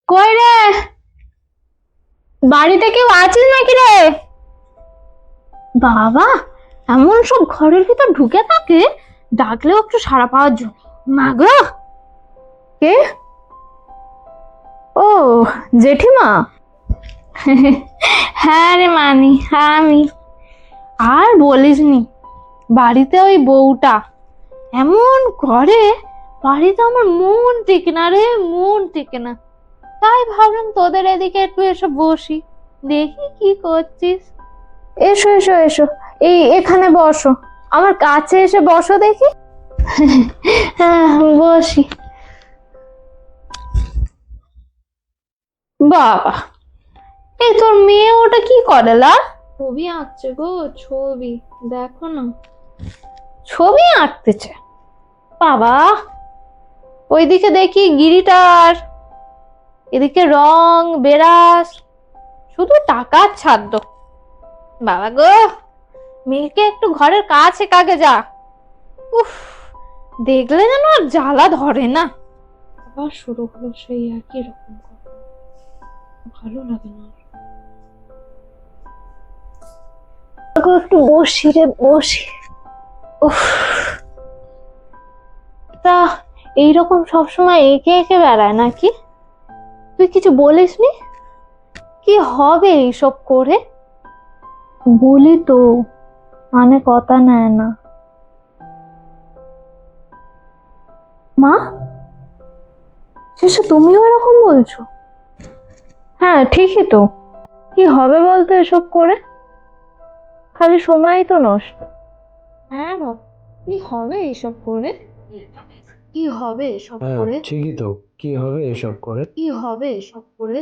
কই রে? বাড়িতে কেউ আছিস নাকি রে? বাবা, এমন সব ঘরের ভিতর ঢুকে থাকে, ডাকলেও একটু সাড়া পাওয়ার জন্য। মা গো, কে? ও, জেঠিমা। হ্যাঁ রে মানি, হ্যাঁ আমি। আর বলিসনি, বাড়িতে ওই বউটা এমন করে, বাড়িতে আমার মন টেকে না রে, মন টেকে না। তাই ভাবলাম তোদের এদিকে একটু এসে বসি, দেখি কি করছিস। এসো এসো এসো, এই এখানে বসো, আমার কাছে এসে বসো দেখি। হ্যাঁ, বসি। বাবা, এই তোর মেয়ে ওটা কি করে লা? ছবি আঁকছে গো, ছবি। দেখো না, ছবি আঁকতেছে। বাবা, ওইদিকে দেখি গিরিটার, এদিকে রং বেরাস, শুধু টাকার ছাদ্য। বাবা গো, মেয়েকে একটু ঘরের কাছে কাকে যা। উফ, দেখলে যেন আর জ্বালা ধরে না। আবার শুরু হলো সেই একই রকম কথা, ভালো লাগে না। একটু বসি রে, বসি। উফ, তা এইরকম সবসময় এঁকে এঁকে বেড়ায় নাকি? তুই কিছু বলিসনি? কি হবে এইসব করে? বলি তো, মানে কথা নেয় না। মা, শেষে তুমিও এরকম বলছো? হ্যাঁ ঠিকই তো। কি হবে বলতো এসব করে? খালি সময়ই তো নষ্ট। হ্যাঁ বাবা, কি হবে এসব করে? কি হবে এসব হ্যাঁ করে? ঠিকই তো। কি হবে এসব করে? কি হবে এসব করে?